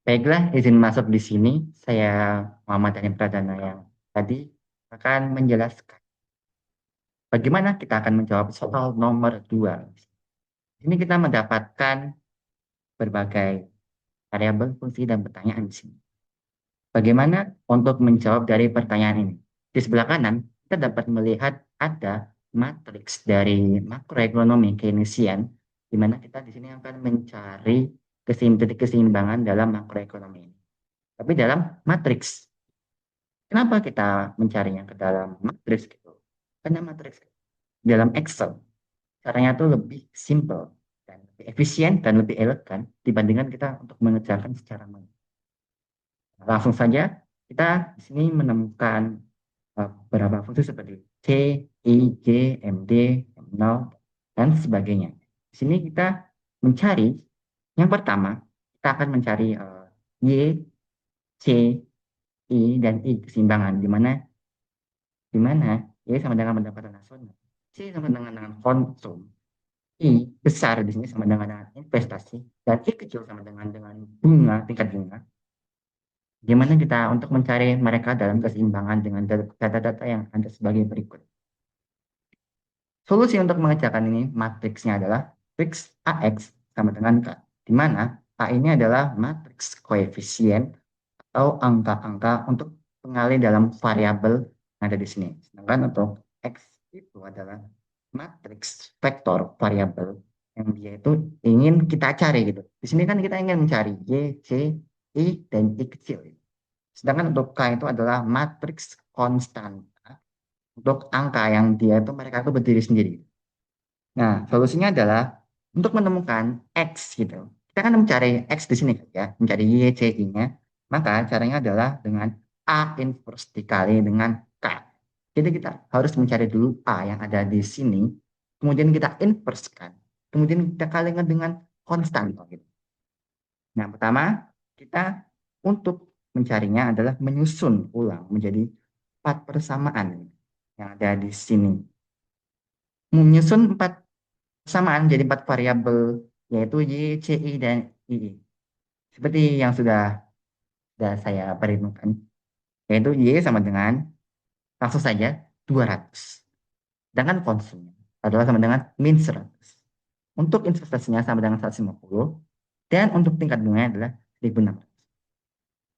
Baiklah, izin masuk di sini. Saya Muhammad Dhani Pradana yang tadi akan menjelaskan bagaimana kita akan menjawab soal nomor 2. Ini kita mendapatkan berbagai variabel, fungsi, dan pertanyaan di sini. Bagaimana untuk menjawab dari pertanyaan ini? Di sebelah kanan, kita dapat melihat ada matriks dari makroekonomi Keynesian, di mana kita di sini akan mencari titik keseimbangan dalam makroekonomi ini. Tapi dalam matriks, kenapa kita mencarinya ke dalam matriks gitu? Karena matriks dalam Excel caranya itu lebih simple dan lebih efisien dan lebih elegan dibandingkan kita untuk mengerjakan secara manual. Langsung saja kita di sini menemukan beberapa fungsi seperti C, I, J, MD, M0, dan sebagainya. Di sini kita mencari yang pertama, kita akan mencari Y, C, I, dan I keseimbangan, di mana Y sama dengan pendapatan nasional, C sama dengan konsum, I besar di sini sama dengan investasi, dan I kecil sama dengan bunga, tingkat bunga. Gimana kita untuk mencari mereka dalam keseimbangan dengan data-data yang ada sebagai berikut. Solusi untuk mengerjakan ini matriksnya adalah matriks AX sama dengan K, di mana A ini adalah matriks koefisien atau angka-angka untuk pengalih dalam variabel yang ada di sini. Sedangkan untuk X itu adalah matriks vektor variabel yang dia itu ingin kita cari gitu. Di sini kan kita ingin mencari Y, C, I, dan I kecil. Sedangkan untuk K itu adalah matriks konstanta untuk angka yang dia itu mereka itu berdiri sendiri. Nah, solusinya adalah untuk menemukan X gitu. Kita kan mencari X di sini ya, mencari Y, C, I-nya. Maka caranya adalah dengan A inverse dikali dengan K. Jadi kita harus mencari dulu A yang ada di sini, kemudian kita inverse-kan, kemudian kita kalikan dengan konstan. Gitu. Nah, pertama kita untuk mencarinya adalah menyusun ulang menjadi 4 persamaan yang ada di sini. Menyusun 4 persamaan jadi 4 variabel, yaitu Y, C, I, dan I. Seperti yang sudah saya perhitungkan, yaitu Y sama dengan, langsung saja, 200. Sedangkan konsumnya adalah sama dengan min 100. Untuk investasinya sama dengan 150, dan untuk tingkat bunganya adalah 1.600.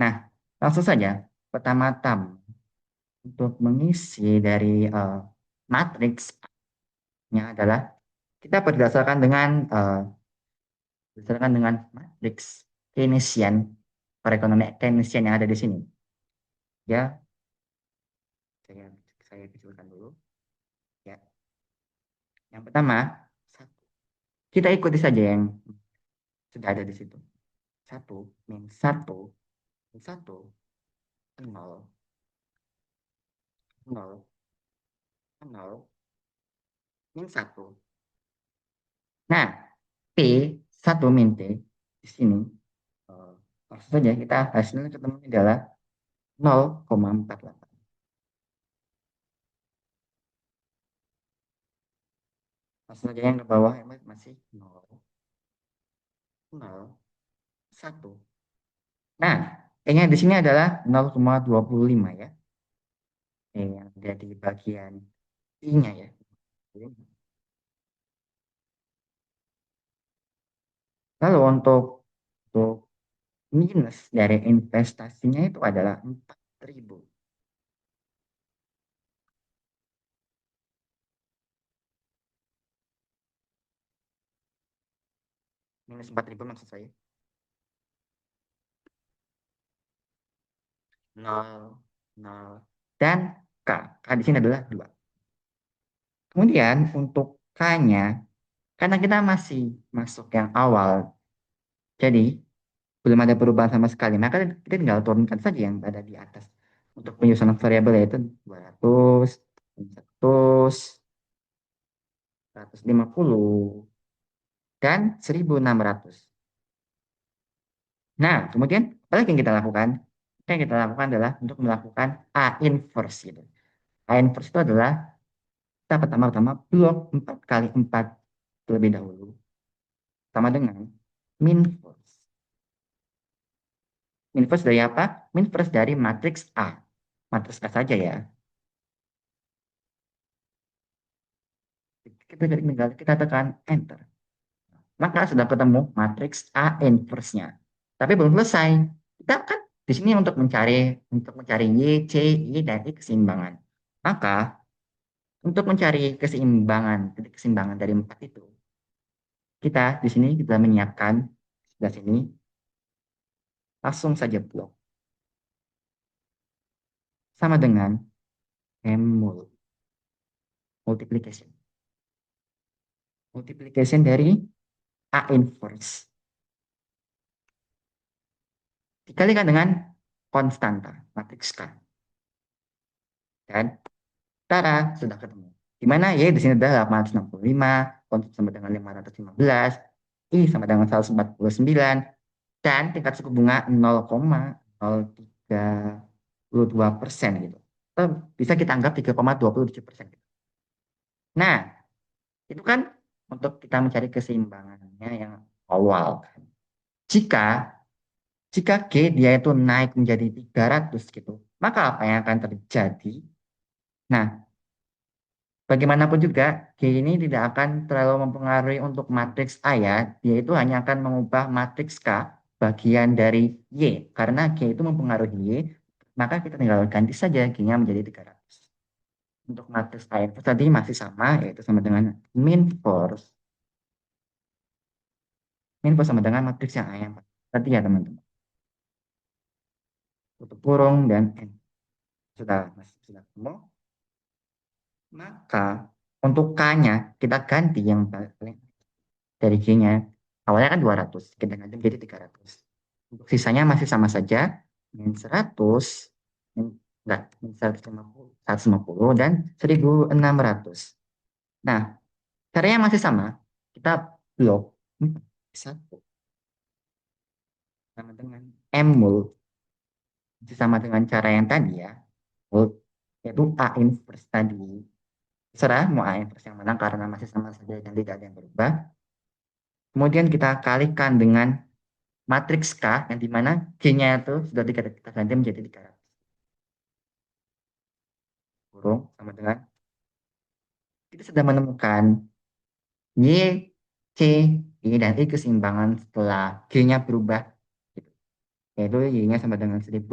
Nah, langsung saja, pertama-tama untuk mengisi dari matriksnya adalah kita berdasarkan dengan matriks Keynesian, perekonomian Keynesian yang ada di sini. Ya, saya saya kecilkan dulu. Ya, yang pertama, kita ikuti saja yang sudah ada di situ. 1 min 1 nol 0 0 min 1. Nah, P 1 min T di sini, maksud saja kita hasilnya ketemu adalah 0,48. Langsung saja yang ke bawah masih 0, 0, 1. Nah, E-nya di sini adalah 0,25 ya. Yang ada di bagian I-nya ya. Lalu untuk minus dari investasinya itu adalah 4.000. Minus 4.000 maksud saya. 0, 0, dan K. K di sini adalah 2. Kemudian untuk K-nya, karena kita masih masuk yang awal, jadi belum ada perubahan sama sekali, maka kita tinggal turunkan saja yang ada di atas. Untuk penyusunan variabel yaitu 200, 100, 150, dan 1.600. Nah, kemudian apa lagi yang kita lakukan? Yang kita lakukan adalah untuk melakukan A inverse gitu. A inverse itu adalah kita pertama-tama blok 4 kali 4 terlebih dahulu. Sama dengan min force. Inverse dari apa? Inverse dari matriks A. Matriks A saja ya. Kita tekan enter. Maka sudah ketemu matriks A inverse-nya. Tapi belum selesai. Kita kan di sini untuk mencari Y, C, Y, dan I keseimbangan. Maka untuk mencari titik keseimbangan dari empat itu, kita di sini kita menyiapkan di sini langsung saja blok sama dengan M multiplication. Multiplication dari A inverse dikalikan dengan konstanta matriks K. Dan tara sudah ketemu. Di mana Y di sini adalah 865, konstan sama dengan 515, I sama dengan 149, dan tingkat suku bunga 0,032% gitu. Atau bisa kita anggap 3,27%. Gitu. Nah, itu kan untuk kita mencari keseimbangannya yang awal. Jika jika G dia itu naik menjadi 300 gitu, maka apa yang akan terjadi? Nah, bagaimanapun juga, G ini tidak akan terlalu mempengaruhi untuk matriks A ya. Dia itu hanya akan mengubah matriks K bagian dari Y. Karena G itu mempengaruhi Y, maka kita tinggal ganti saja G-nya menjadi 300. Untuk matriks A itu tadi masih sama, yaitu sama dengan min force. Min force sama dengan matriks yang A yang tadi ya teman-teman. Tutup kurung dan N. Sudah ketemu. Maka untuk K-nya kita ganti yang paling dari G-nya. Awalnya kan 200, kita ganti menjadi 300. Untuk sisanya masih sama saja, min 100, enggak, min 150 dan 1600. Nah, caranya masih sama. Kita blok 1 sama dengan M mul, sama dengan cara yang tadi ya, mul, yaitu A inverse tadi. Serah mau A inverse yang mana karena masih sama saja dan tidak ada yang berubah. Kemudian kita kalikan dengan matriks K yang dimana G-nya itu sudah kita ganti menjadi 300. Kurung sama dengan kita sudah menemukan Y, C, Y, dan I keseimbangan setelah G-nya berubah. Yaitu Y-nya sama dengan 1057,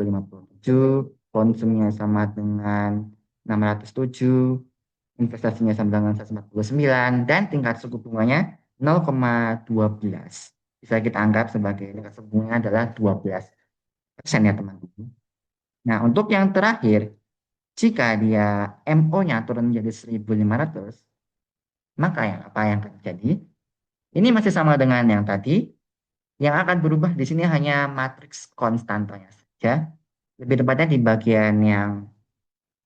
konsumnya sama dengan 607, investasinya sama dengan 149, dan tingkat suku bunganya 0,12. Bisa kita anggap sebagai tingkat suku bunganya adalah 12% ya teman-teman. Nah, untuk yang terakhir, jika dia MO-nya turun menjadi 1.500, maka apa yang terjadi? Ini masih sama dengan yang tadi. Yang akan berubah di sini hanya matriks konstantanya saja. Lebih tepatnya di bagian yang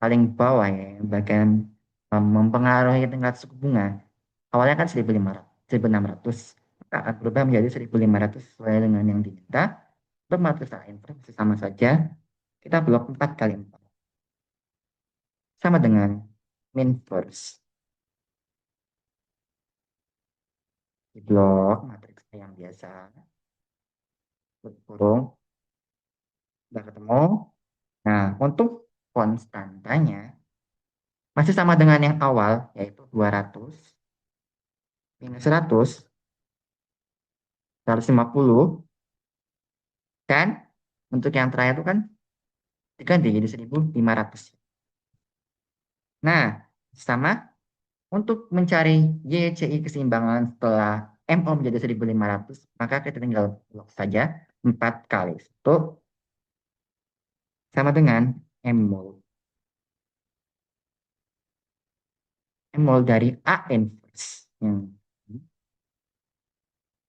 paling bawah ya, bagian mempengaruhi tingkat suku bunga. Awalnya kan 1.500, 1.600, maka akan berubah menjadi 1.500 sesuai dengan yang diminta. Untuk matriks inverse masih sama saja. Kita blok 4 kali 4. Sama dengan min first. Di blok matriks yang biasa. Kurung. Sudah ketemu. Nah, untuk konstantanya masih sama dengan yang awal, yaitu 200 minus 100, 150, dan untuk yang terakhir itu kan diganti jadi 1.500. Nah, sama untuk mencari YCI keseimbangan setelah MO menjadi 1.500, maka kita tinggal blok saja 4 kali. Itu sama dengan M mol. M mol dari A inverse.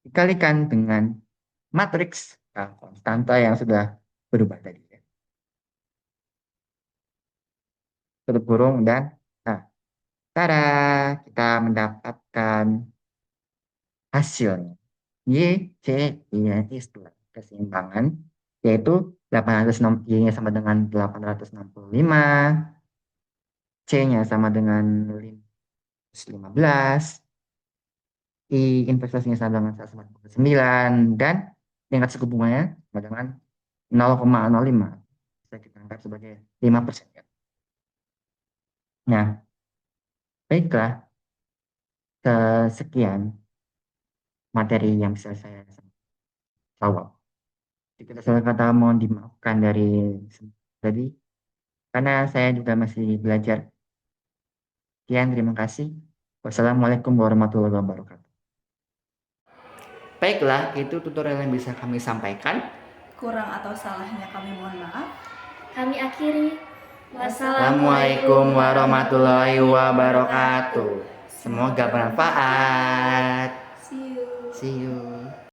Dikalikan dengan matriks konstanta yang sudah berubah tadi. Tutup kurung dan nah, tada, kita mendapatkan hasilnya. Y, C, I, setelah keseimbangan, yaitu 806, Y-nya sama dengan 865, C-nya sama dengan 15, I investasinya sama dengan 149, dan tingkat suku bunganya sama dengan 0,05 bisa kita anggap sebagai 5%. Nah, baiklah, sekian materi yang bisa saya jawab. Jika salah kata mohon dimaafkan dari tadi, karena saya juga masih belajar. Sekian, terima kasih. Wassalamualaikum warahmatullahi wabarakatuh. Baiklah, itu tutorial yang bisa kami sampaikan. Kurang atau salahnya kami mohon maaf. Kami akhiri. Wassalamualaikum warahmatullahi wabarakatuh. Semoga bermanfaat. See you. See you.